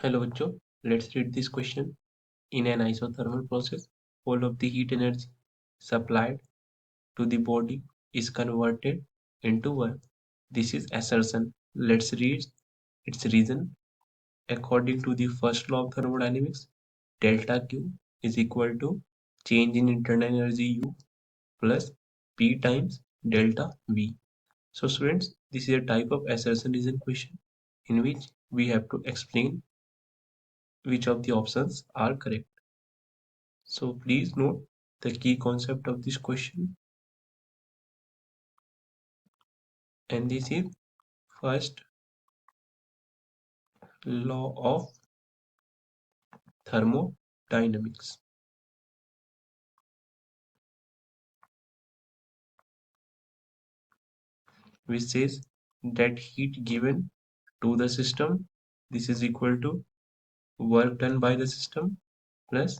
Hello बच्चों, let's read this question. In an isothermal process, all of the heat energy supplied to the body is converted into work. This is assertion. Let's read its reason. According to the first law of thermodynamics, delta Q is equal to change in internal energy U plus P times delta V. So students, this is a type of assertion reason question in which we have to explain which of the options are correct. So please note the key concept of this question, and this is first law of thermodynamics, which says that heat given to the system, this is equal to work done by the system plus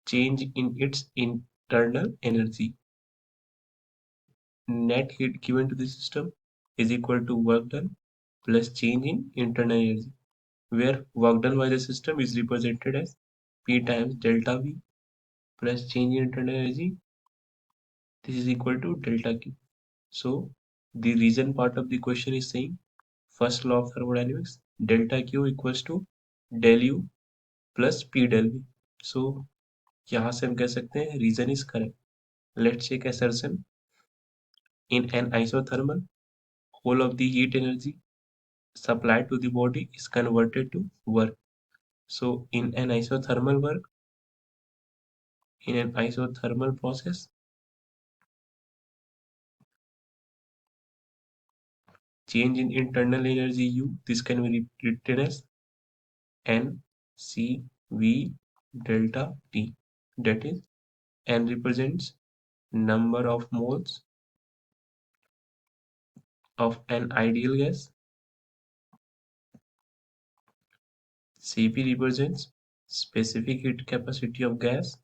change in its internal energy. Net heat given to the system is equal to work done plus change in internal energy, where work done by the system is represented as P times delta V plus change in internal energy. This is equal to delta Q. So the reason part of the question is saying first law of thermodynamics, delta Q equals to del U plus P del V. So यहाँ से हम कह सकते हैं reason is correct. Let's check assertion. In an isothermal, whole of the heat energy supplied to the body is converted to work. So in an isothermal process, change in internal energy U, this can be written as NCV delta T. That is, N represents number of moles of an ideal gas. Cp represents specific heat capacity of gas.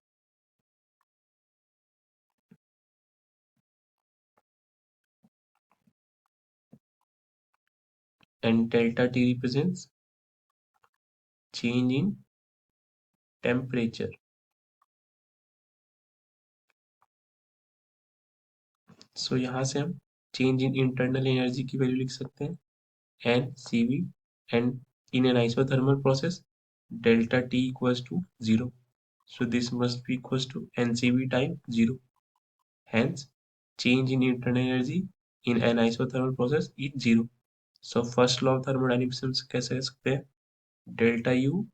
And delta T represents change in temperature. So यहाँ से हम change in internal energy की value लिख सकते हैं NCV, and in an isothermal process delta T equals to 0. So this must be equals to NCV times 0. Hence change in internal energy in an isothermal process is 0. So first law of thermodynamics हम कैसे कह सकते हैं delta U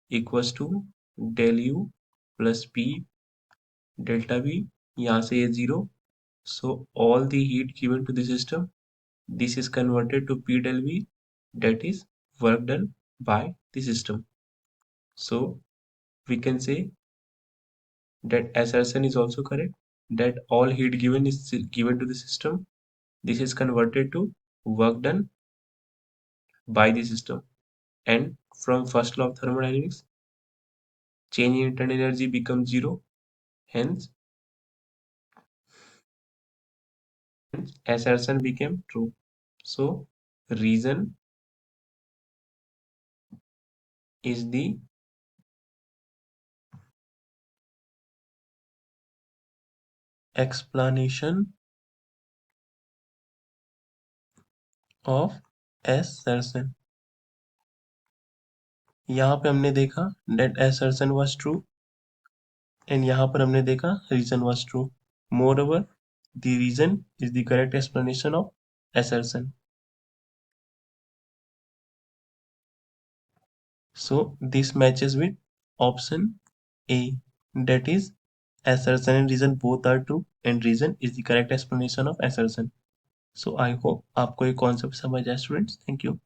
equals to del U plus P delta V. यहाँ से ये 0. So all the heat given to the system, this is converted to P del V, that is work done by the system. So we can say that assertion is also correct, that all heat given is given to the system, this is converted to work done by the system. And from first law of thermodynamics, change in internal energy becomes 0. Hence assertion became true. So reason is the explanation of assertion. यहाँ पे हमने देखा that assertion was true, and यहाँ पर हमने देखा reason was true. Moreover, the reason is the correct explanation of assertion. So this matches with option A, that is assertion and reason both are true, and reason is the correct explanation of assertion. So I hope आपको ये concept समझ आया students. Thank you.